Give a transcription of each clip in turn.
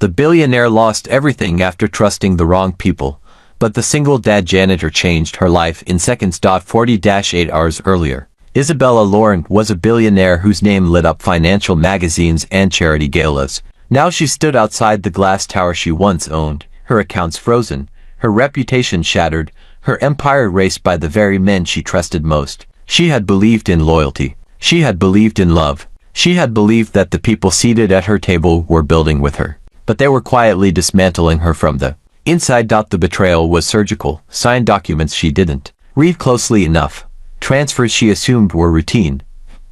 The billionaire lost everything after trusting the wrong people, but the single dad janitor changed her life in seconds. 40-8 hours earlier, Isabella Laurent was a billionaire whose name lit up financial magazines and charity galas. Now she stood outside the glass tower she once owned, her accounts frozen, her reputation shattered, her empire erased by the very men she trusted most. She had believed in loyalty. She had believed in love. She had believed that the people seated at her table were building with her. But they were quietly dismantling her from the inside. The betrayal was surgical. Signed documents she didn't read closely enough. Transfers she assumed were routine.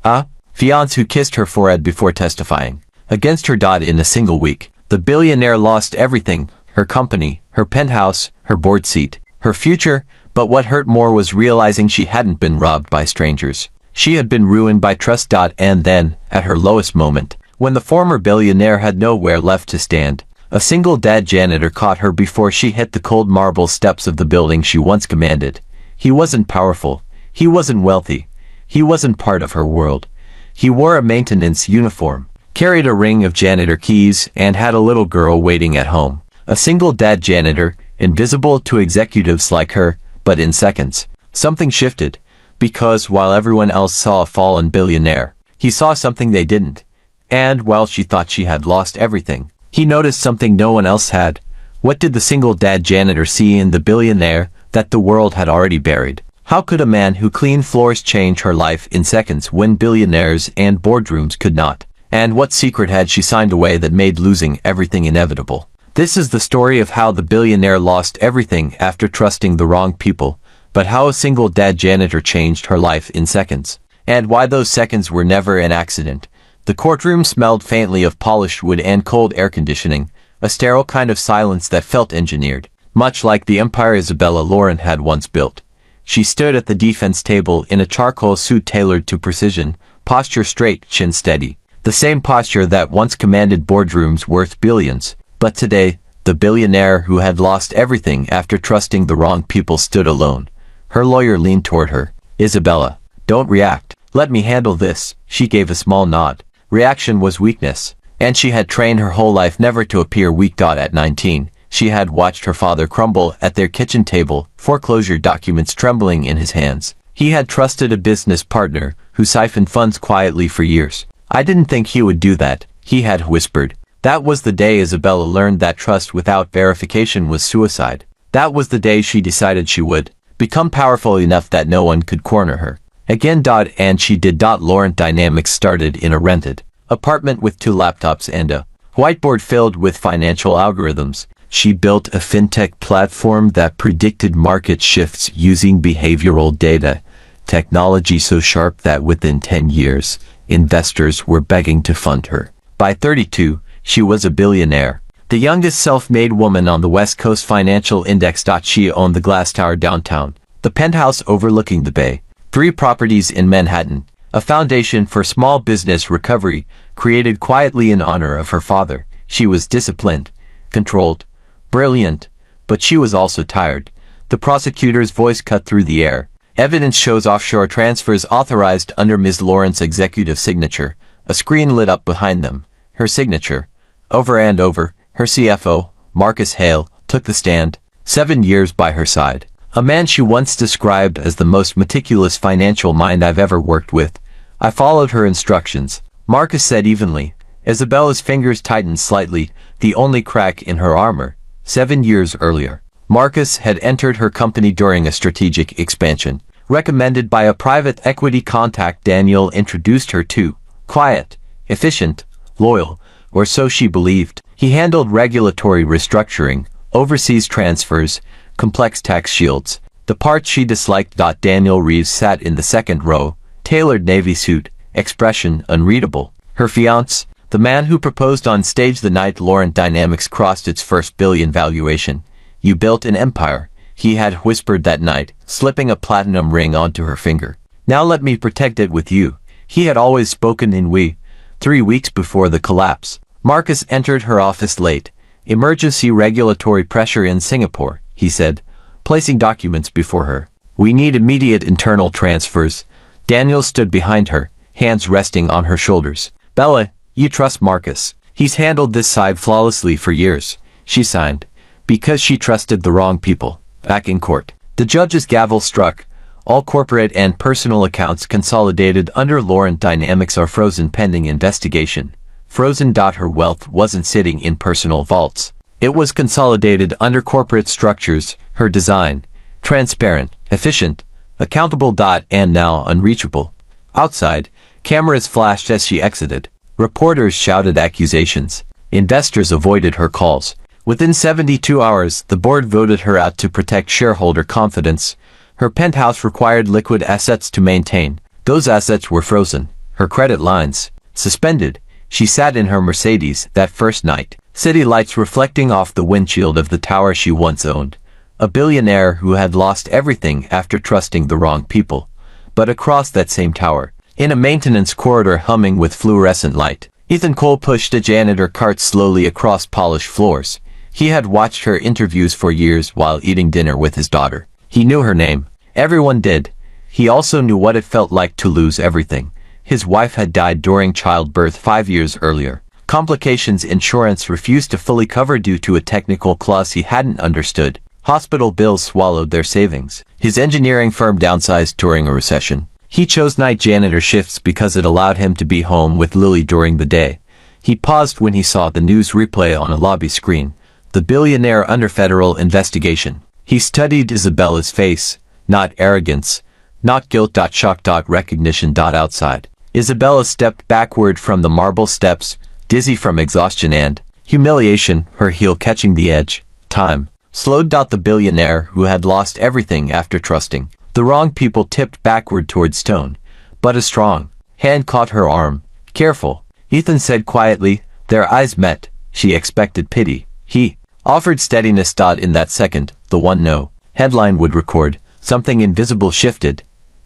Fiancé who kissed her forehead before testifying against her. In a single week, the billionaire lost everything: her company, her penthouse, her board seat, her future. But what hurt more was realizing she hadn't been robbed by strangers. She had been ruined by trust. And then, at her lowest moment, when the former billionaire had nowhere left to stand, a single dad janitor caught her before she hit the cold marble steps of the building she once commanded. He wasn't powerful. He wasn't wealthy. He wasn't part of her world. He wore a maintenance uniform, carried a ring of janitor keys, and had a little girl waiting at home. A single dad janitor, invisible to executives like her. But in seconds, something shifted, because while everyone else saw a fallen billionaire, he saw something they didn't. And while she thought she had lost everything, he noticed something no one else had. What did the single dad janitor see in the billionaire that the world had already buried? How could a man who cleaned floors change her life in seconds when billionaires and boardrooms could not? And what secret had she signed away that made losing everything inevitable? This is the story of how the billionaire lost everything after trusting the wrong people, but how a single dad janitor changed her life in seconds. And why those seconds were never an accident. The courtroom smelled faintly of polished wood and cold air conditioning, a sterile kind of silence that felt engineered, much like the empire Isabella Laurent had once built. She stood at the defense table in a charcoal suit tailored to precision, posture straight, chin steady. The same posture that once commanded boardrooms worth billions. But today, the billionaire who had lost everything after trusting the wrong people stood alone. Her lawyer leaned toward her. "Isabella, don't react. Let me handle this." She gave a small nod. Reaction was weakness, and she had trained her whole life never to appear weak. At 19, she had watched her father crumble at their kitchen table, foreclosure documents trembling in his hands. He had trusted a business partner who siphoned funds quietly for years. "I didn't think he would do that," he had whispered. That was the day Isabella learned that trust without verification was suicide. That was the day she decided she would become powerful enough that no one could corner her again. And she did. Laurent Dynamics started in a rented apartment with 2 laptops and a whiteboard filled with financial algorithms. She built a fintech platform that predicted market shifts using behavioral data, technology so sharp that within 10 years, investors were begging to fund her. By 32, she was a billionaire, the youngest self-made woman on the West Coast Financial Index. She owned the glass tower downtown, the penthouse overlooking the bay, 3 properties in Manhattan, a foundation for small business recovery, created quietly in honor of her father. She was disciplined, controlled, brilliant, but she was also tired. The prosecutor's voice cut through the air. Evidence shows offshore transfers authorized under Ms. Laurent's executive signature. A screen lit up behind them. Her signature. Over and over, her CFO, Marcus Hale, took the stand, 7 years by her side. A man she once described as the most meticulous financial mind I've ever worked with. "I followed her instructions," Marcus said evenly. Isabella's fingers tightened slightly, the only crack in her armor. 7 years earlier, Marcus had entered her company during a strategic expansion. Recommended by a private equity contact Daniel introduced her to. Quiet, efficient, loyal, or so she believed. He handled regulatory restructuring, overseas transfers, complex tax shields. The part she disliked. Daniel Reeves sat in the second row, tailored navy suit, expression unreadable. Her fiancé, the man who proposed on stage the night Laurent Dynamics crossed its first billion valuation. "You built an empire," he had whispered that night, slipping a platinum ring onto her finger. "Now let me protect it with you." He had always spoken in we. 3 weeks before the collapse, Marcus entered her office late. "Emergency regulatory pressure in Singapore," he said, placing documents before her. "We need immediate internal transfers." Daniel stood behind her, hands resting on her shoulders. "Bella, you trust Marcus. He's handled this side flawlessly for years, she signed, because she trusted the wrong people. Back in court, the judge's gavel struck. All corporate and personal accounts consolidated under Lauren dynamics are frozen pending investigation. Frozen. Her wealth wasn't sitting in personal vaults. It was consolidated under corporate structures, her design, transparent, efficient, accountable. And now unreachable. Outside, cameras flashed as she exited. Reporters shouted accusations. Investors avoided her calls. Within 72 hours, the board voted her out to protect shareholder confidence. Her penthouse required liquid assets to maintain. Those assets were frozen. Her credit lines suspended. She sat in her Mercedes that first night, city lights reflecting off the windshield of the tower she once owned. A billionaire who had lost everything after trusting the wrong people. But across that same tower, in a maintenance corridor humming with fluorescent light, Ethan Cole pushed a janitor cart slowly across polished floors. He had watched her interviews for years while eating dinner with his daughter. He knew her name. Everyone did. He also knew what it felt like to lose everything. His wife had died during childbirth 5 years earlier. Complications insurance refused to fully cover due to a technical clause he hadn't understood. Hospital bills swallowed their savings. His engineering firm downsized during a recession. He chose night janitor shifts because it allowed him to be home with Lily during the day. He paused when he saw the news replay on a lobby screen. The billionaire under federal investigation. He studied Isabella's face. Not arrogance. Not guilt. Shock. Recognition. Outside. Isabella stepped backward from the marble steps, dizzy from exhaustion and humiliation, her heel catching the edge. Time slowed. The billionaire who had lost everything after trusting the wrong people tipped backward toward stone. But a strong hand caught her arm. Careful, Ethan said quietly. Their eyes met. She expected pity. He offered steadiness. In that second, the one no headline would record, something invisible shifted.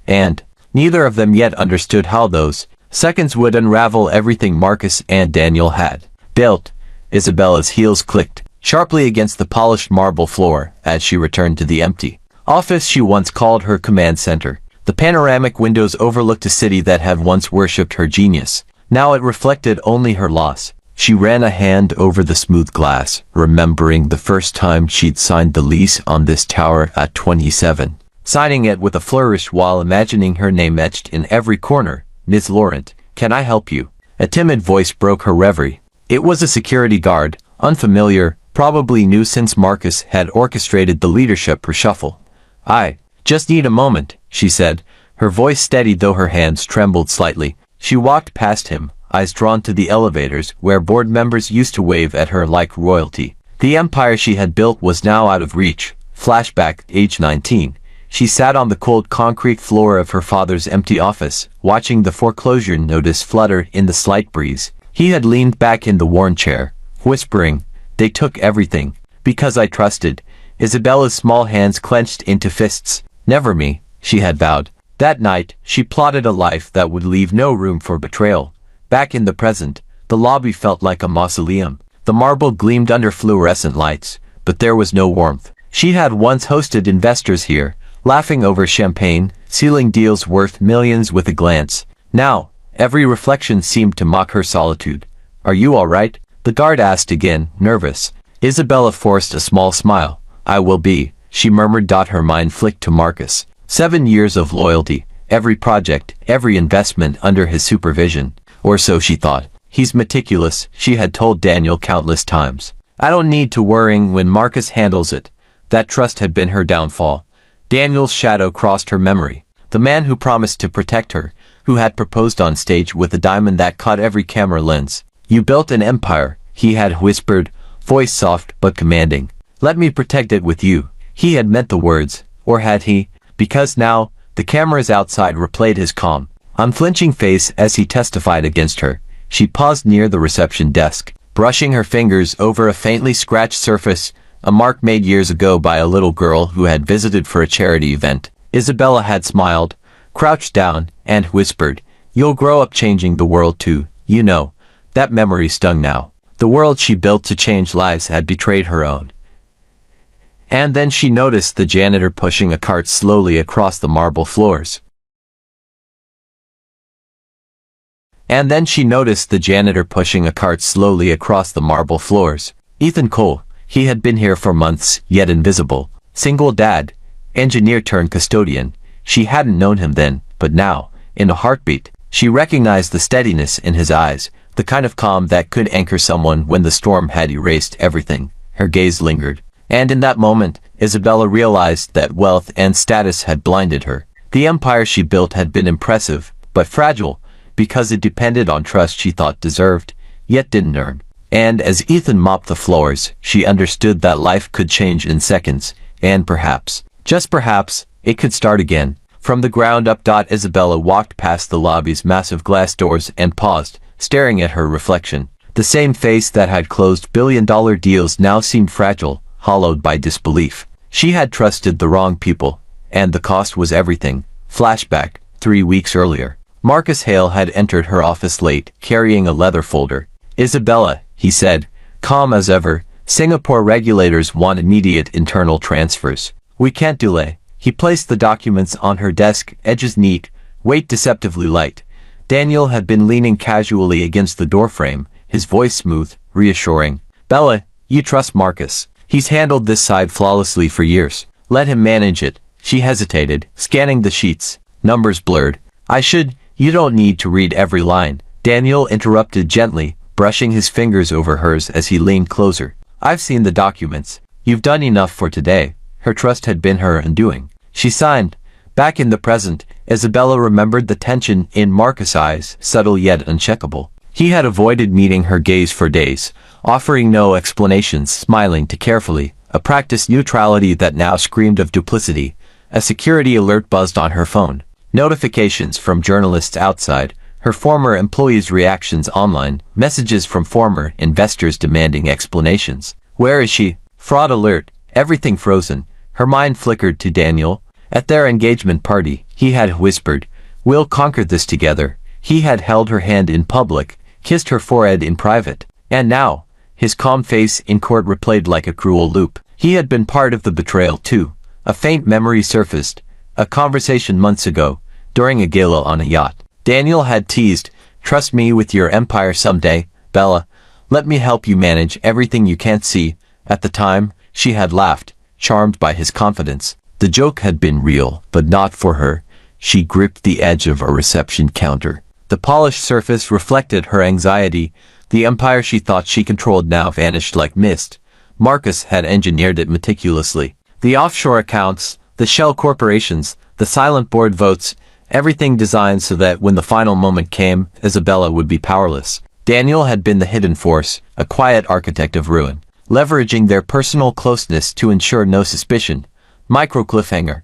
And neither of them yet understood how those seconds would unravel everything Marcus and Daniel had built. Isabella's heels clicked sharply against the polished marble floor as she returned to the empty office she once called her command center. The panoramic windows overlooked a city that had once worshipped her genius. Now it reflected only her loss. She ran a hand over the smooth glass, remembering the first time she'd signed the lease on this tower at 27. Signing it with a flourish while imagining her name etched in every corner. Ms. Laurent, can I help you? A timid voice broke her reverie. It was a security guard, unfamiliar, probably new since Marcus had orchestrated the leadership reshuffle. I just need a moment, she said, her voice steady though her hands trembled slightly. She walked past him, eyes drawn to the elevators where board members used to wave at her like royalty. The empire she had built was now out of reach. Flashback, age 19. She sat on the cold concrete floor of her father's empty office, watching the foreclosure notice flutter in the slight breeze. He had leaned back in the worn chair, whispering, "They took everything. Because I trusted." Isabella's small hands clenched into fists. Never me, she had vowed. That night, she plotted a life that would leave no room for betrayal. Back in the present, the lobby felt like a mausoleum. The marble gleamed under fluorescent lights, but there was no warmth. She had once hosted investors here, laughing over champagne, sealing deals worth millions with a glance. Now, every reflection seemed to mock her solitude. "Are you all right?" the guard asked again, nervous. Isabella forced a small smile. "I will be," she murmured. Her mind flicked to Marcus. 7 years of loyalty, every project, every investment under his supervision. Or so she thought. He's meticulous, she had told Daniel countless times. I don't need to worrying when Marcus handles it. That trust had been her downfall. Daniel's shadow crossed her memory. The man who promised to protect her, who had proposed on stage with a diamond that caught every camera lens. "You built an empire," he had whispered, voice soft but commanding. "Let me protect it with you." He had meant the words, or had he? Because now, the cameras outside replayed his calm, unflinching face as he testified against her. She paused near the reception desk, brushing her fingers over a faintly scratched surface, a mark made years ago by a little girl who had visited for a charity event. Isabella had smiled, crouched down, and whispered, "You'll grow up changing the world too, you know." That memory stung now. The world she built to change lives had betrayed her own. And then she noticed the janitor pushing a cart slowly across the marble floors. And then she noticed the janitor pushing a cart slowly across the marble floors. Ethan Cole, he had been here for months, yet invisible. Single dad, engineer turned custodian. She hadn't known him then, but now, in a heartbeat, she recognized the steadiness in his eyes, the kind of calm that could anchor someone when the storm had erased everything. Her gaze lingered. And in that moment, Isabella realized that wealth and status had blinded her. The empire she built had been impressive, but fragile, because it depended on trust she thought deserved, yet didn't earn. And as Ethan mopped the floors, she understood that life could change in seconds, and perhaps, just perhaps, it could start again. From the ground up. Isabella walked past the lobby's massive glass doors and paused, staring at her reflection. The same face that had closed billion-dollar deals now seemed fragile, hollowed by disbelief. She had trusted the wrong people, and the cost was everything. Flashback, 3 weeks earlier. Marcus Hale had entered her office late, carrying a leather folder. "Isabella," he said, calm as ever, "Singapore regulators want immediate internal transfers. We can't delay." He placed the documents on her desk, edges neat, weight deceptively light. Daniel had been leaning casually against the doorframe, his voice smooth, reassuring. "Bella, you trust Marcus. He's handled this side flawlessly for years. Let him manage it." She hesitated, scanning the sheets. Numbers blurred. You don't need to read every line." Daniel interrupted gently, brushing his fingers over hers as he leaned closer. "I've seen the documents. You've done enough for today." Her trust had been her undoing. She signed. Back in the present, Isabella remembered the tension in Marcus' eyes, subtle yet uncheckable. He had avoided meeting her gaze for days, offering no explanations, smiling too carefully, a practiced neutrality that now screamed of duplicity. A security alert buzzed on her phone. Notifications from journalists outside, her former employees' reactions online, messages from former investors demanding explanations. Where is she? Fraud alert. Everything frozen. Her mind flickered to Daniel. At their engagement party, he had whispered, "We'll conquer this together." He had held her hand in public, kissed her forehead in private. And now, his calm face in court replayed like a cruel loop. He had been part of the betrayal too. A faint memory surfaced. A conversation months ago, during a gala on a yacht. Daniel had teased, "Trust me with your empire someday, Bella. Let me help you manage everything you can't see." At the time, she had laughed, charmed by his confidence. The joke had been real, but not for her. She gripped the edge of a reception counter. The polished surface reflected her anxiety. The empire she thought she controlled now vanished like mist. Marcus had engineered it meticulously. The offshore accounts, the shell corporations, the silent board votes, everything designed so that when the final moment came, Isabella would be powerless. Daniel had been the hidden force, a quiet architect of ruin, leveraging their personal closeness to ensure no suspicion. Micro cliffhanger.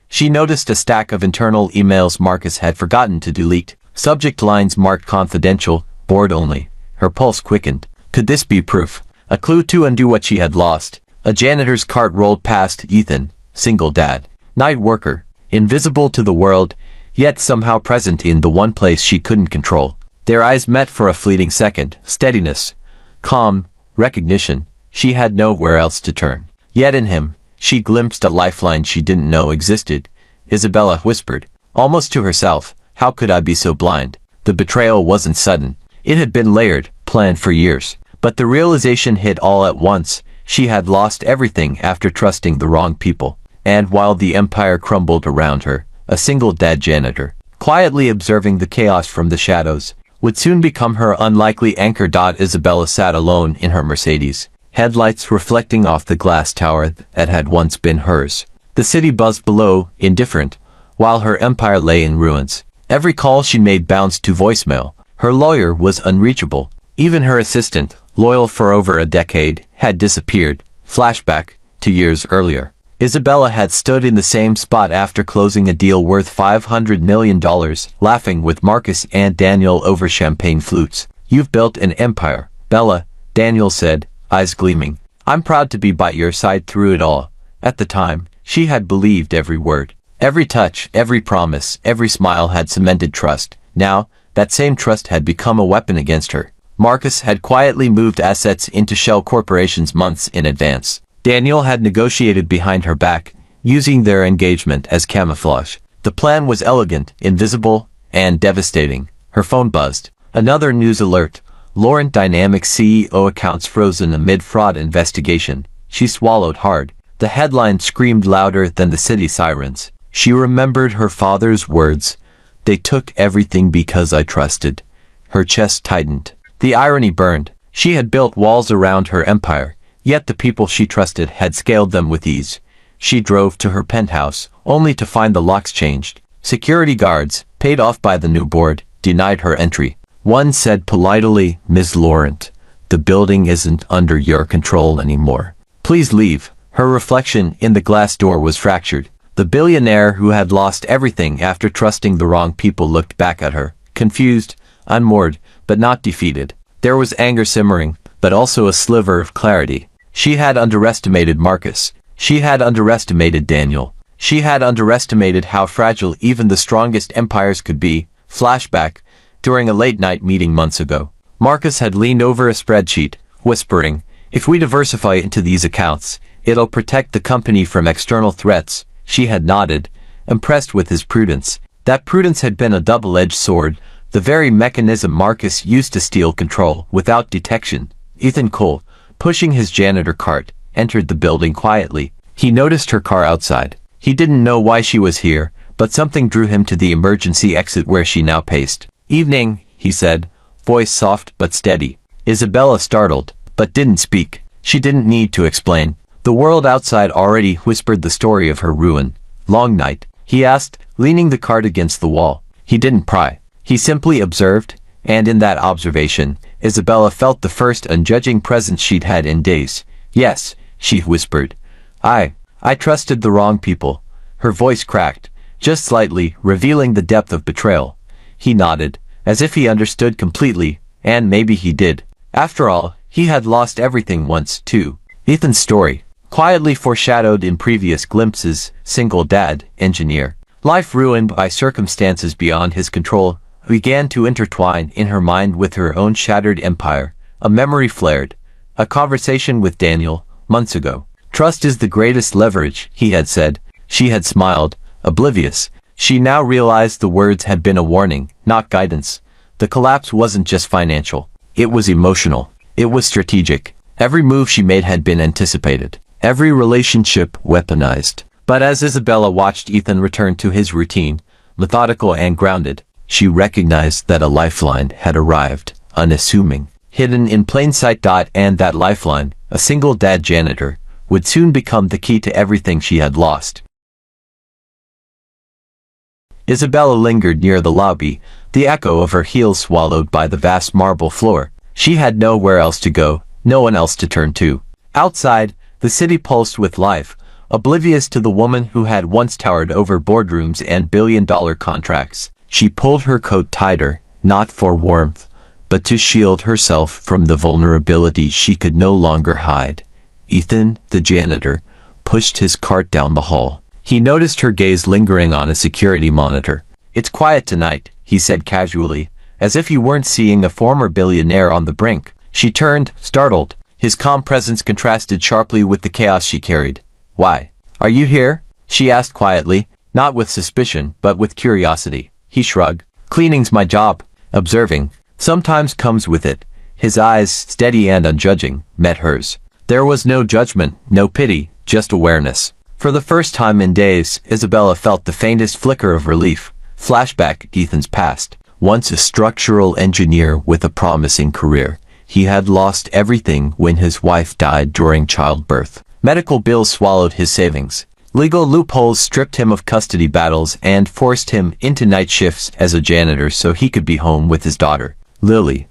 She noticed a stack of internal emails Marcus had forgotten to delete. Subject lines marked confidential, board only. Her pulse quickened. Could this be proof? A clue to undo what she had lost. A janitor's cart rolled past Ethan, single dad, night worker, invisible to the world, yet somehow present in the one place she couldn't control. Their eyes met for a fleeting second. Steadiness, calm, recognition. She had nowhere else to turn. Yet in him, she glimpsed a lifeline she didn't know existed. Isabella whispered, almost to herself, "How could I be so blind?" The betrayal wasn't sudden. It had been layered, planned for years. But the realization hit all at once. She had lost everything after trusting the wrong people. And while the empire crumbled around her, a single dead janitor, quietly observing the chaos from the shadows, would soon become her unlikely anchor. Isabella sat alone in her Mercedes, headlights reflecting off the glass tower that had once been hers. The city buzzed below, indifferent, while her empire lay in ruins. Every call she made bounced to voicemail. Her lawyer was unreachable. Even her assistant, loyal for over a decade, had disappeared. Flashback, 2 years earlier. Isabella had stood in the same spot after closing a deal worth $500 million, laughing with Marcus and Daniel over champagne flutes. "You've built an empire, Bella," Daniel said, eyes gleaming. "I'm proud to be by your side through it all." At the time, she had believed every word. Every touch, every promise, every smile had cemented trust. Now, that same trust had become a weapon against her. Marcus had quietly moved assets into shell corporations months in advance. Daniel had negotiated behind her back, using their engagement as camouflage. The plan was elegant, invisible, and devastating. Her phone buzzed. Another news alert. Laurent Dynamics CEO accounts frozen amid fraud investigation. She swallowed hard. The headline screamed louder than the city sirens. She remembered her father's words. They took everything because I trusted. Her chest tightened. The irony burned. She had built walls around her empire, yet the people she trusted had scaled them with ease. She drove to her penthouse, only to find the locks changed. Security guards, paid off by the new board, denied her entry. One said politely, "Ms. Laurent, the building isn't under your control anymore. Please leave." Her reflection in the glass door was fractured. The billionaire who had lost everything after trusting the wrong people looked back at her, confused, unmoored, but not defeated. There was anger simmering, but also a sliver of clarity. She had underestimated Marcus. She had underestimated Daniel. She had underestimated how fragile even the strongest empires could be. Flashback. During a late-night meeting months ago, Marcus had leaned over a spreadsheet, whispering, "If we diversify into these accounts, it'll protect the company from external threats." She had nodded, impressed with his prudence. That prudence had been a double-edged sword, the very mechanism Marcus used to steal control without detection. Ethan Cole, pushing his janitor cart, entered the building quietly. He noticed her car outside. He didn't know why she was here, but something drew him to the emergency exit where she now paced. "Evening," he said, voice soft but steady. Isabella startled, but didn't speak. She didn't need to explain. The world outside already whispered the story of her ruin. "Long night?" he asked, leaning the cart against the wall. He didn't pry. He simply observed, and in that observation, Isabella felt the first unjudging presence she'd had in days. "Yes," she whispered. I trusted the wrong people." Her voice cracked, just slightly, revealing the depth of betrayal. He nodded, as if he understood completely, and maybe he did. After all, he had lost everything once, too. Ethan's story, quietly foreshadowed in previous glimpses, single dad, engineer, life ruined by circumstances beyond his control, began to intertwine in her mind with her own shattered empire. A memory flared. A conversation with Daniel, months ago. "Trust is the greatest leverage," he had said. She had smiled, oblivious. She now realized the words had been a warning, not guidance. The collapse wasn't just financial. It was emotional. It was strategic. Every move she made had been anticipated. Every relationship weaponized. But as Isabella watched Ethan return to his routine, methodical and grounded, she recognized that a lifeline had arrived, unassuming, hidden in plain sight. And that lifeline, a single dad janitor, would soon become the key to everything she had lost. Isabella lingered near the lobby, the echo of her heels swallowed by the vast marble floor. She had nowhere else to go, no one else to turn to. Outside, the city pulsed with life, oblivious to the woman who had once towered over boardrooms and billion-dollar contracts. She pulled her coat tighter, not for warmth, but to shield herself from the vulnerability she could no longer hide. Ethan, the janitor, pushed his cart down the hall. He noticed her gaze lingering on a security monitor. "It's quiet tonight," he said casually, as if he weren't seeing a former billionaire on the brink. She turned, startled. His calm presence contrasted sharply with the chaos she carried. "Why? Are you here?" she asked quietly, not with suspicion, but with curiosity. He shrugged. "Cleaning's my job." Observing, sometimes comes with it. His eyes, steady and unjudging, met hers. There was no judgment, no pity, just awareness. For the first time in days, Isabella felt the faintest flicker of relief. Flashback, Ethan's past. Once a structural engineer with a promising career, he had lost everything when his wife died during childbirth. Medical bills swallowed his savings. Legal loopholes stripped him of custody battles and forced him into night shifts as a janitor so he could be home with his daughter, Lily.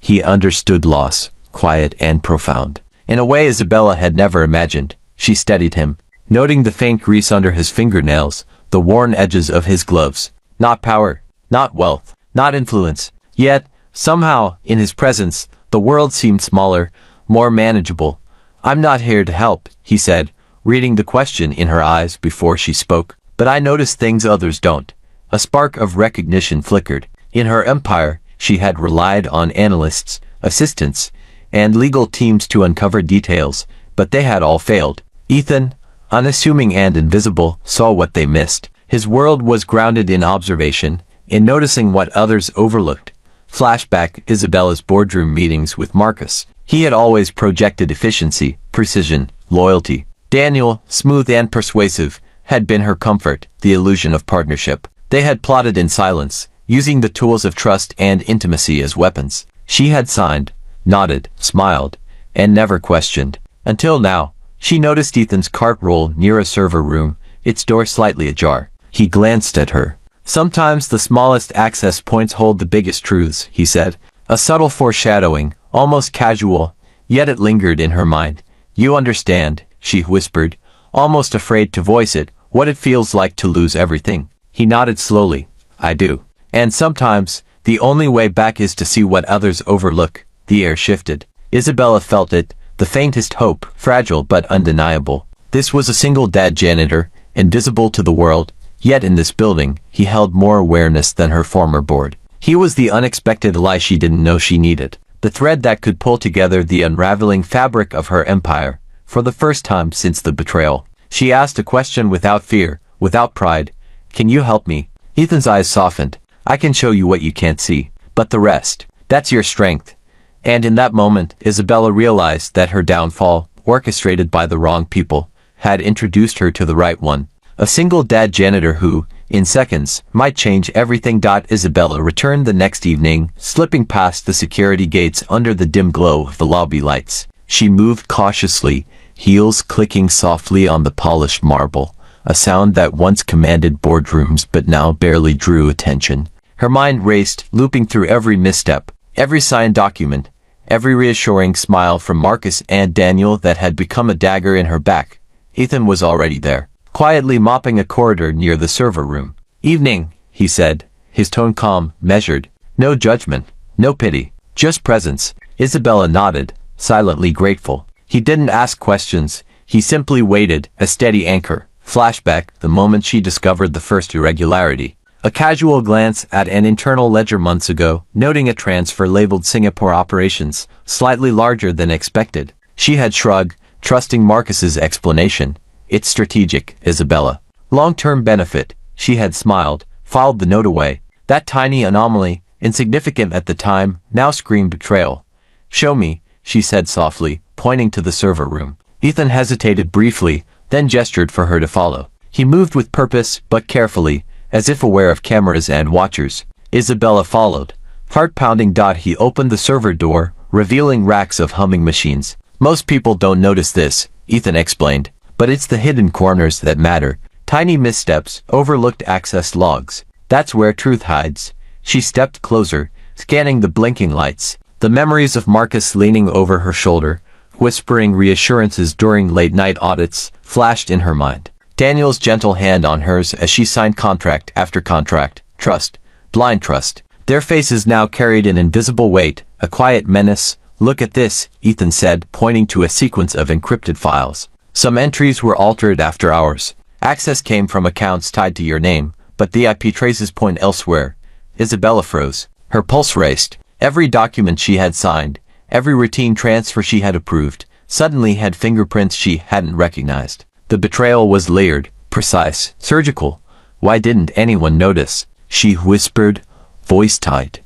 He understood loss, quiet and profound. In a way Isabella had never imagined. She steadied him, noting the faint grease under his fingernails, the worn edges of his gloves. Not power, not wealth, not influence. Yet, somehow, in his presence, the world seemed smaller, more manageable. "I'm not here to help," he said, reading the question in her eyes before she spoke. "But I notice things others don't." A spark of recognition flickered. In her empire, she had relied on analysts, assistants, and legal teams to uncover details, but they had all failed. Ethan, unassuming and invisible, saw what they missed. His world was grounded in observation, in noticing what others overlooked. Flashback: Isabella's boardroom meetings with Marcus. He had always projected efficiency, precision, loyalty. Daniel, smooth and persuasive, had been her comfort, the illusion of partnership. They had plotted in silence, using the tools of trust and intimacy as weapons. She had signed, nodded, smiled, and never questioned. Until now, she noticed Ethan's cart roll near a server room, its door slightly ajar. He glanced at her. "Sometimes the smallest access points hold the biggest truths," he said. A subtle foreshadowing, almost casual, yet it lingered in her mind. "You understand," she whispered, almost afraid to voice it, "what it feels like to lose everything." He nodded slowly. "I do. And sometimes, the only way back is to see what others overlook." The air shifted. Isabella felt it, the faintest hope, fragile but undeniable. This was a single dad janitor, invisible to the world, yet in this building, he held more awareness than her former board. He was the unexpected ally she didn't know she needed, the thread that could pull together the unraveling fabric of her empire. For the first time since the betrayal, she asked a question without fear, without pride. "Can you help me?" Ethan's eyes softened. "I can show you what you can't see. But the rest, that's your strength." And in that moment, Isabella realized that her downfall, orchestrated by the wrong people, had introduced her to the right one. A single dad janitor who, in seconds, might change everything. Isabella returned the next evening, slipping past the security gates under the dim glow of the lobby lights. She moved cautiously, heels clicking softly on the polished marble, a sound that once commanded boardrooms but now barely drew attention. Her mind raced, looping through every misstep, every signed document, every reassuring smile from Marcus and Daniel that had become a dagger in her back. Ethan was already there, quietly mopping a corridor near the server room. "Evening," he said, his tone calm, measured. No judgment, no pity, just presence. Isabella nodded, silently grateful. He didn't ask questions, he simply waited, a steady anchor. Flashback: the moment she discovered the first irregularity. A casual glance at an internal ledger months ago, noting a transfer labeled Singapore operations, slightly larger than expected. She had shrugged, trusting Marcus's explanation. "It's strategic, Isabella. Long-term benefit." She had smiled, filed the note away. That tiny anomaly, insignificant at the time, now screamed betrayal. "Show me," she said softly, pointing to the server room. Ethan hesitated briefly, then gestured for her to follow. He moved with purpose, but carefully, as if aware of cameras and watchers. Isabella followed. Heart pounding. He opened the server door, revealing racks of humming machines. "Most people don't notice this," Ethan explained, "but it's the hidden corners that matter. Tiny missteps, overlooked access logs. That's where truth hides." She stepped closer, scanning the blinking lights. The memories of Marcus leaning over her shoulder, whispering reassurances during late-night audits, flashed in her mind. Daniel's gentle hand on hers as she signed contract after contract. Trust. Blind trust. Their faces now carried an invisible weight, a quiet menace. "Look at this," Ethan said, pointing to a sequence of encrypted files. Some entries were altered after hours. Access came from accounts tied to your name, but the IP traces point elsewhere. Isabella froze. Her pulse raced. Every document she had signed, every routine transfer she had approved, suddenly had fingerprints she hadn't recognized. The betrayal was layered, precise, surgical. "Why didn't anyone notice?" she whispered, voice tight.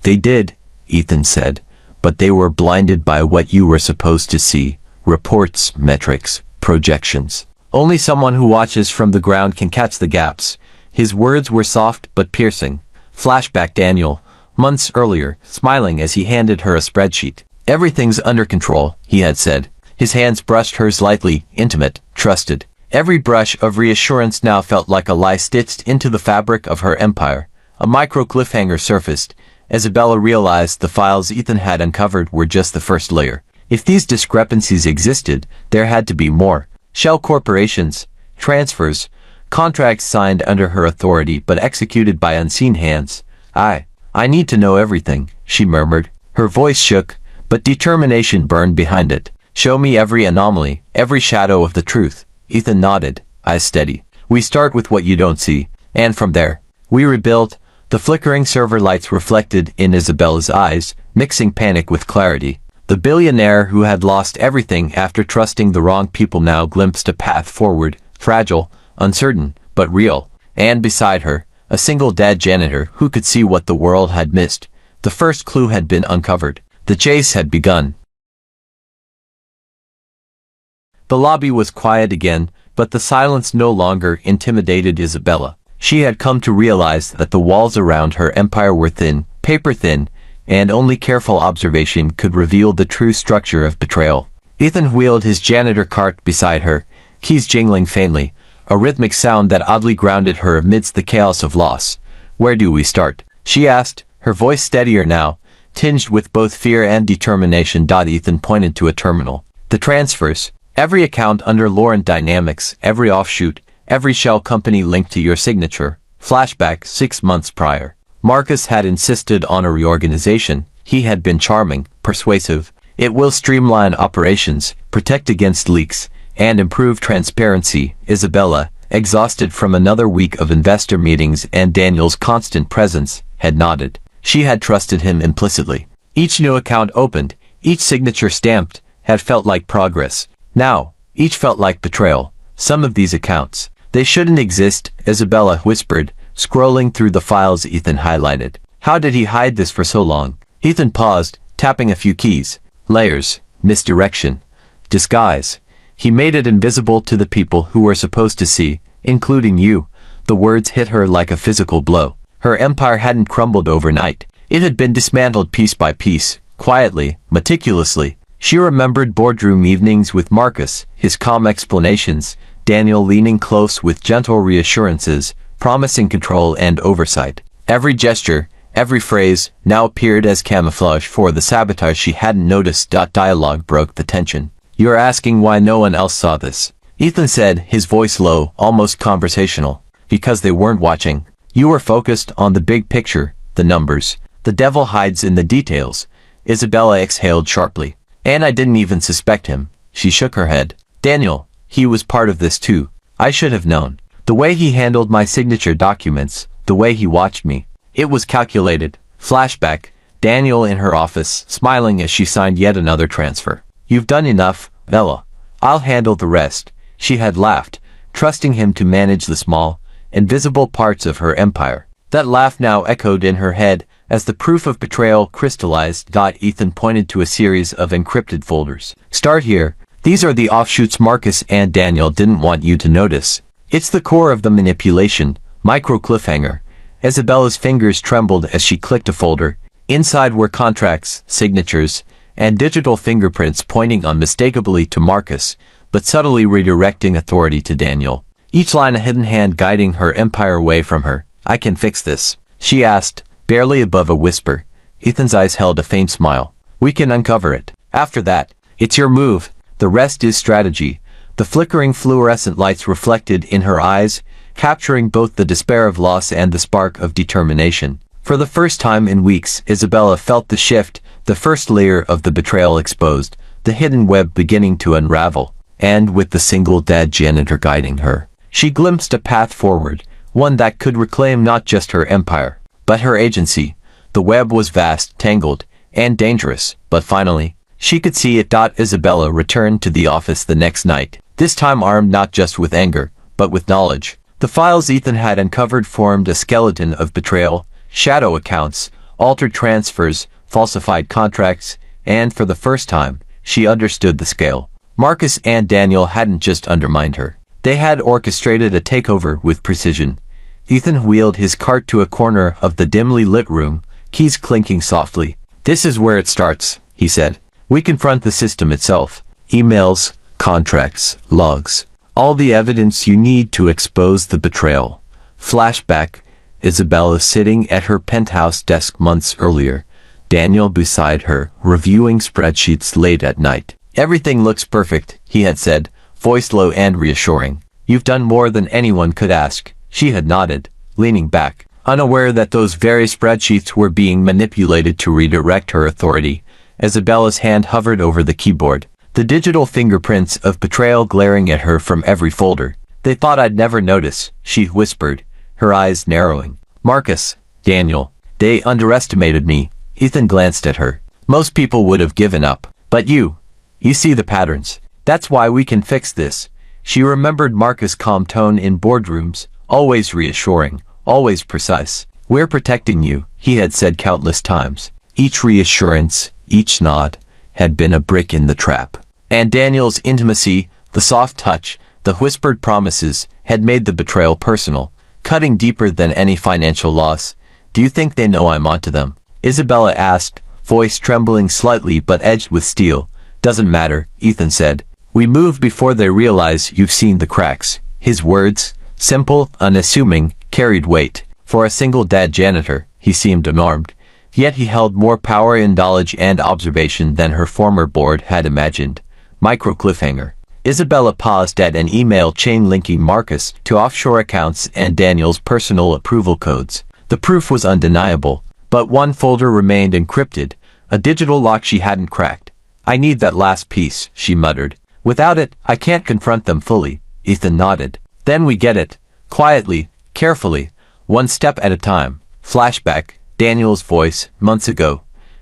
"They did," Ethan said, "but they were blinded by what you were supposed to see. Reports, metrics, projections. Only someone who watches from the ground can catch the gaps." His words were soft but piercing. Flashback: Daniel, months earlier, smiling as he handed her a spreadsheet. "Everything's under control," he had said. His hands brushed hers lightly, intimate, trusted. Every brush of reassurance now felt like a lie stitched into the fabric of her empire. A micro cliffhanger surfaced. Isabella realized the files Ethan had uncovered were just the first layer. If these discrepancies existed, there had to be more. Shell corporations, transfers, contracts signed under her authority but executed by unseen hands. I need to know everything," she murmured. Her voice shook, but determination burned behind it. "Show me every anomaly, every shadow of the truth." Ethan nodded, eyes steady. "We start with what you don't see, and from there, we rebuild." The flickering server lights reflected in Isabella's eyes, mixing panic with clarity. The billionaire who had lost everything after trusting the wrong people now glimpsed a path forward, fragile, uncertain, but real. And beside her, a single dad janitor who could see what the world had missed. The first clue had been uncovered. The chase had begun. The lobby was quiet again, but the silence no longer intimidated Isabella. She had come to realize that the walls around her empire were thin, paper-thin, and only careful observation could reveal the true structure of betrayal. Ethan wheeled his janitor cart beside her, keys jingling faintly, a rhythmic sound that oddly grounded her amidst the chaos of loss. "Where do we start?" she asked, her voice steadier now, tinged with both fear and determination. Ethan pointed to a terminal. "The transfers. Every account under Lauren Dynamics, every offshoot, every shell company linked to your signature." Flashback 6 months prior. Marcus had insisted on a reorganization. He had been charming, persuasive. "It will streamline operations, protect against leaks, and improve transparency." Isabella, exhausted from another week of investor meetings and Daniel's constant presence, had nodded. She had trusted him implicitly. Each new account opened, each signature stamped, had felt like progress. Now, each felt like betrayal. Some of these accounts, they shouldn't exist, Isabella whispered, scrolling through the files Ethan highlighted. How did he hide this for so long? Ethan paused, tapping a few keys. Layers, misdirection, disguise. He made it invisible to the people who were supposed to see, including you. The words hit her like a physical blow. Her empire hadn't crumbled overnight. It had been dismantled piece by piece, quietly, meticulously. She remembered boardroom evenings with Marcus, his calm explanations, Daniel leaning close with gentle reassurances, promising control and oversight. Every gesture, every phrase, now appeared as camouflage for the sabotage she hadn't noticed. Dialogue broke the tension. "You're asking why no one else saw this," Ethan said, his voice low, almost conversational. "Because they weren't watching. You were focused on the big picture, the numbers. The devil hides in the details." Isabella exhaled sharply. "And I didn't even suspect him." She shook her head. "Daniel, he was part of this too. I should have known. The way he handled my signature documents, the way he watched me. It was calculated." Flashback, Daniel in her office, smiling as she signed yet another transfer. "You've done enough, Bella. I'll handle the rest." She had laughed, trusting him to manage the small, invisible parts of her empire. That laugh now echoed in her head as the proof of betrayal crystallized. Ethan pointed to a series of encrypted folders. "Start here. These are the offshoots Marcus and Daniel didn't want you to notice. It's the core of the manipulation, micro cliffhanger." Isabella's fingers trembled as she clicked a folder. Inside were contracts, signatures, and digital fingerprints pointing unmistakably to Marcus, but subtly redirecting authority to Daniel. Each line a hidden hand guiding her empire away from her. "I can fix this," she asked, barely above a whisper. Ethan's eyes held a faint smile. "We can uncover it. After that, it's your move. The rest is strategy." The flickering fluorescent lights reflected in her eyes, capturing both the despair of loss and the spark of determination. For the first time in weeks, Isabella felt the shift, the first layer of the betrayal exposed, the hidden web beginning to unravel. And with the single dead janitor guiding her, she glimpsed a path forward, one that could reclaim not just her empire, but her agency. The web was vast, tangled, and dangerous, but finally, she could see it. Isabella returned to the office the next night, this time armed not just with anger, but with knowledge. The files Ethan had uncovered formed a skeleton of betrayal, shadow accounts, altered transfers, falsified contracts, and for the first time, she understood the scale. Marcus and Daniel hadn't just undermined her. They had orchestrated a takeover with precision. Ethan wheeled his cart to a corner of the dimly lit room, keys clinking softly. "This is where it starts," he said. "We confront the system itself. Emails, contracts, logs. All the evidence you need to expose the betrayal." Flashback, Isabella sitting at her penthouse desk months earlier. Daniel beside her, reviewing spreadsheets late at night. "Everything looks perfect," he had said, voice low and reassuring. "You've done more than anyone could ask." She had nodded, leaning back, unaware that those very spreadsheets were being manipulated to redirect her authority. Isabella's hand hovered over the keyboard, the digital fingerprints of betrayal glaring at her from every folder. "They thought I'd never notice," she whispered, her eyes narrowing. "Marcus, Daniel, they underestimated me." Ethan glanced at her. "Most people would have given up. But you see the patterns. That's why we can fix this." She remembered Marcus' calm tone in boardrooms, always reassuring, always precise. "We're protecting you," he had said countless times. Each reassurance, each nod, had been a brick in the trap. And Daniel's intimacy, the soft touch, the whispered promises, had made the betrayal personal, cutting deeper than any financial loss. "Do you think they know I'm onto them?" Isabella asked, voice trembling slightly but edged with steel. "Doesn't matter," Ethan said. "We move before they realize you've seen the cracks." His words, simple, unassuming, carried weight. For a single dad janitor, he seemed unarmed. Yet he held more power in knowledge and observation than her former board had imagined. Micro cliffhanger. Isabella paused at an email chain linking Marcus to offshore accounts and Daniel's personal approval codes. The proof was undeniable, but one folder remained encrypted, a digital lock she hadn't cracked. "I need that last piece," she muttered. "Without it, I can't confront them fully." Ethan nodded. "Then we get it. Quietly, carefully, one step at a time." Flashback, Daniel's voice, months ago.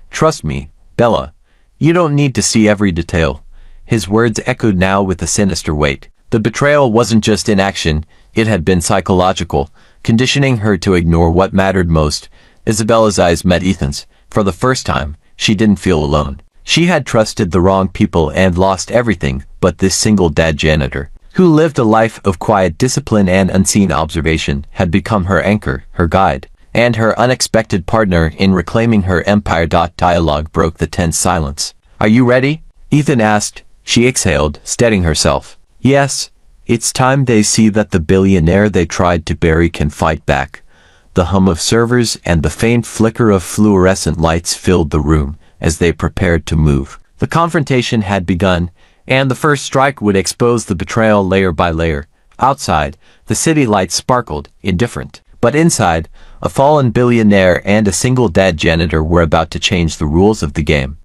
"Trust me, Bella. You don't need to see every detail." His words echoed now with a sinister weight. The betrayal wasn't just inaction, it had been psychological, conditioning her to ignore what mattered most. Isabella's eyes met Ethan's. For the first time, she didn't feel alone. She had trusted the wrong people and lost everything but this single dad janitor, who lived a life of quiet discipline and unseen observation, had become her anchor, her guide, and her unexpected partner in reclaiming her empire. Dialogue broke the tense silence. "Are you ready?" Ethan asked. She exhaled, steadying herself. "Yes, it's time they see that the billionaire they tried to bury can fight back." The hum of servers and the faint flicker of fluorescent lights filled the room as they prepared to move. The confrontation had begun, and the first strike would expose the betrayal layer by layer. Outside, the city lights sparkled, indifferent. But inside, a fallen billionaire and a single dad janitor were about to change the rules of the game.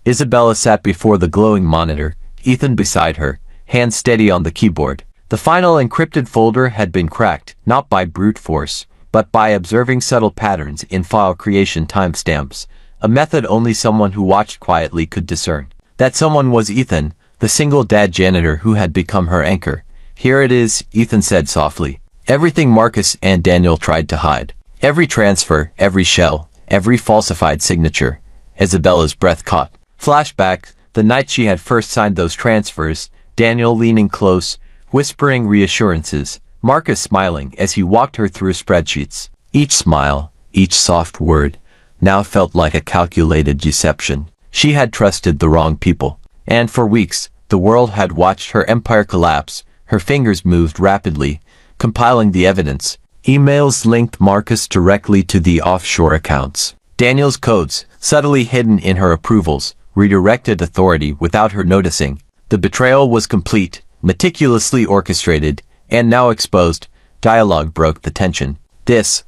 Isabella sat before the glowing monitor, Ethan beside her, hands steady on the keyboard. The final encrypted folder had been cracked, not by brute force, but by observing subtle patterns in file creation timestamps, a method only someone who watched quietly could discern. That someone was Ethan, the single dad janitor who had become her anchor. "Here it is," Ethan said softly. "Everything Marcus and Daniel tried to hide. Every transfer, every shell, every falsified signature." Isabella's breath caught. Flashback, the night she had first signed those transfers, Daniel leaning close, whispering reassurances, Marcus smiling as he walked her through spreadsheets. Each smile, each soft word, now felt like a calculated deception. She had trusted the wrong people. And for weeks, the world had watched her empire collapse. Her fingers moved rapidly, compiling the evidence. Emails linked Marcus directly to the offshore accounts. Daniel's codes, subtly hidden in her approvals, redirected authority without her noticing. The betrayal was complete, meticulously orchestrated, and now exposed. Dialogue broke the tension. This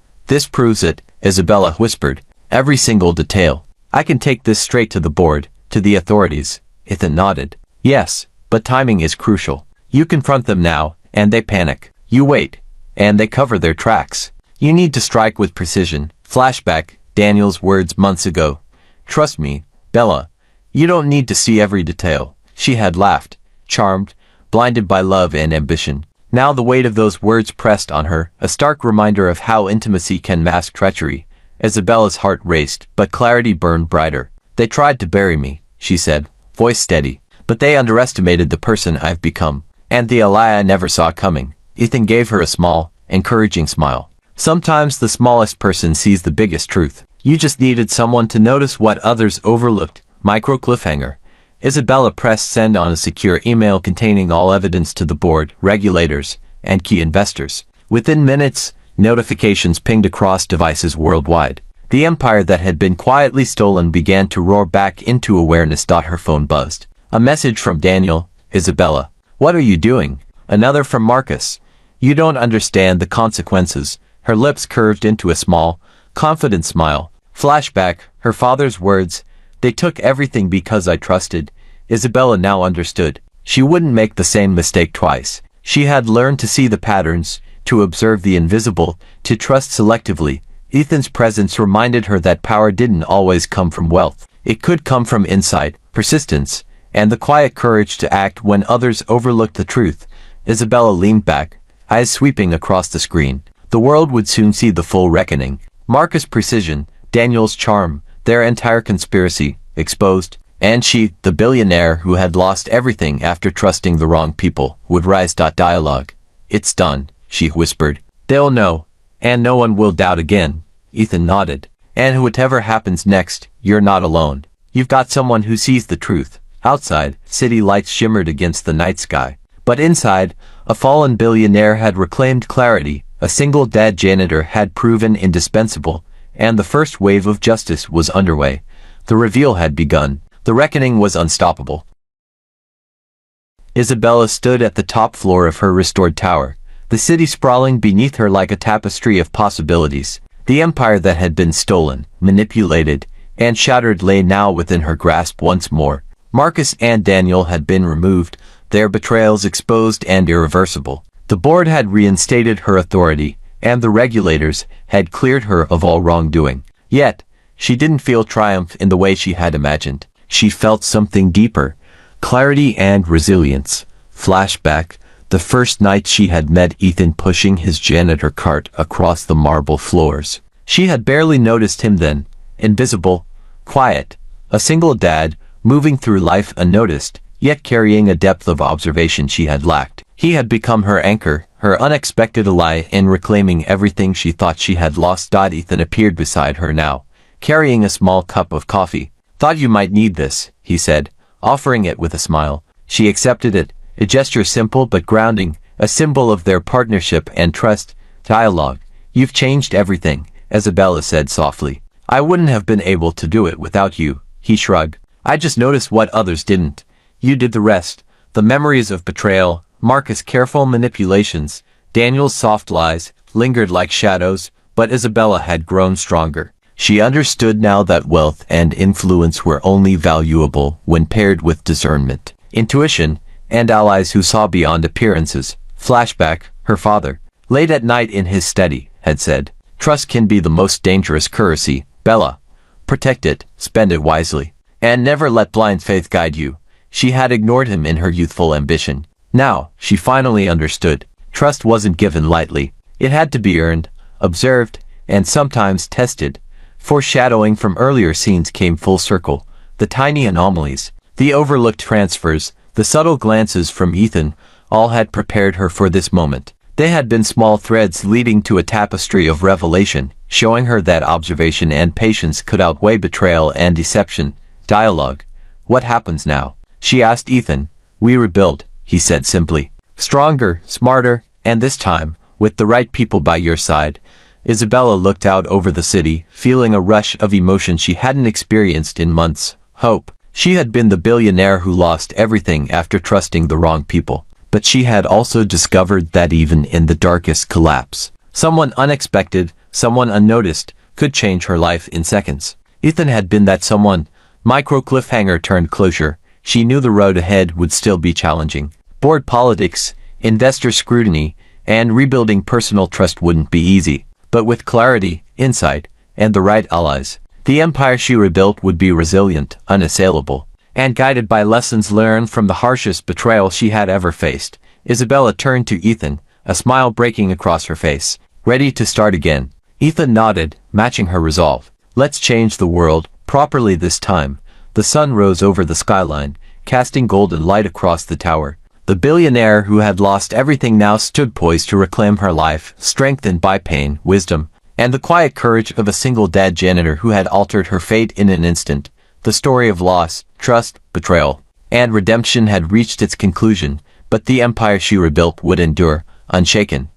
proves it," Isabella whispered. "Every single detail. I can take this straight to the board, to the authorities." Ethan nodded. "Yes, but timing is crucial. You confront them now, and they panic. You wait, and they cover their tracks. You need to strike with precision." Flashback, Daniel's words months ago. "Trust me, Bella. You don't need to see every detail." She had laughed, charmed, blinded by love and ambition. Now the weight of those words pressed on her, a stark reminder of how intimacy can mask treachery. Isabella's heart raced, but clarity burned brighter. "They tried to bury me," she said, voice steady. "But they underestimated the person I've become, and the ally I never saw coming." Ethan gave her a small, encouraging smile. "Sometimes the smallest person sees the biggest truth. You just needed someone to notice what others overlooked." Micro cliffhanger. Isabella pressed send on a secure email containing all evidence to the board, regulators, and key investors. Within minutes, notifications pinged across devices worldwide. The empire that had been quietly stolen began to roar back into awareness. Her phone buzzed. A message from Daniel. "Isabella, what are you doing?" Another from Marcus. "You don't understand the consequences." Her lips curved into a small, confident smile. Flashback, her father's words. "They took everything because I trusted." Isabella now understood. She wouldn't make the same mistake twice. She had learned to see the patterns, to observe the invisible, to trust selectively. Ethan's presence reminded her that power didn't always come from wealth. It could come from insight, persistence, and the quiet courage to act when others overlooked the truth. Isabella leaned back, eyes sweeping across the screen. The world would soon see the full reckoning. Marcus' precision, Daniel's charm, their entire conspiracy, exposed, and she, the billionaire who had lost everything after trusting the wrong people, would rise. Dialogue. It's done, she whispered. They'll know, and no one will doubt again. Ethan nodded. And whatever happens next, you're not alone. You've got someone who sees the truth. Outside, city lights shimmered against the night sky. But inside, a fallen billionaire had reclaimed clarity, a single dead janitor had proven indispensable, and the first wave of justice was underway. The reveal had begun. The reckoning was unstoppable. Isabella stood at the top floor of her restored tower, the city sprawling beneath her like a tapestry of possibilities. The empire that had been stolen, manipulated, and shattered lay now within her grasp once more. Marcus and Daniel had been removed, their betrayals exposed and irreversible. The board had reinstated her authority, and the regulators had cleared her of all wrongdoing. Yet, she didn't feel triumph in the way she had imagined. She felt something deeper, clarity and resilience. Flashback, the first night she had met Ethan pushing his janitor cart across the marble floors. She had barely noticed him then, invisible, quiet, a single dad, moving through life unnoticed, yet carrying a depth of observation she had lacked. He had become her anchor, her unexpected ally in reclaiming everything she thought she had lost. Ethan appeared beside her now, carrying a small cup of coffee. Thought you might need this, he said, offering it with a smile. She accepted it, a gesture simple but grounding, a symbol of their partnership and trust. Dialogue. You've changed everything, Isabella said softly. I wouldn't have been able to do it without you, he shrugged. I just noticed what others didn't. You did the rest. The memories of betrayal, Marcus' careful manipulations, Daniel's soft lies, lingered like shadows, but Isabella had grown stronger. She understood now that wealth and influence were only valuable when paired with discernment, intuition, and allies who saw beyond appearances. Flashback, her father, late at night in his study, had said, "Trust can be the most dangerous currency, Bella. Protect it, spend it wisely, and never let blind faith guide you." She had ignored him in her youthful ambition. Now, she finally understood. Trust wasn't given lightly. It had to be earned, observed, and sometimes tested. Foreshadowing from earlier scenes came full circle. The tiny anomalies, the overlooked transfers, the subtle glances from Ethan, all had prepared her for this moment. They had been small threads leading to a tapestry of revelation, showing her that observation and patience could outweigh betrayal and deception. Dialogue. What happens now? She asked Ethan. We rebuild, he said simply. Stronger, smarter, and this time, with the right people by your side. Isabella looked out over the city, feeling a rush of emotion she hadn't experienced in months. Hope. She had been the billionaire who lost everything after trusting the wrong people. But she had also discovered that even in the darkest collapse, someone unexpected, someone unnoticed, could change her life in seconds. Ethan had been that someone. Micro cliffhanger turned closure. She knew the road ahead would still be challenging. Board politics, investor scrutiny, and rebuilding personal trust wouldn't be easy. But with clarity, insight, and the right allies, the empire she rebuilt would be resilient, unassailable, and guided by lessons learned from the harshest betrayal she had ever faced. Isabella turned to Ethan, a smile breaking across her face. Ready to start again? Ethan nodded, matching her resolve. Let's change the world, properly this time. The sun rose over the skyline, casting golden light across the tower. The billionaire who had lost everything now stood poised to reclaim her life, strengthened by pain, wisdom, and the quiet courage of a single dead janitor who had altered her fate in an instant. The story of loss, trust, betrayal, and redemption had reached its conclusion, but the empire she rebuilt would endure, unshaken.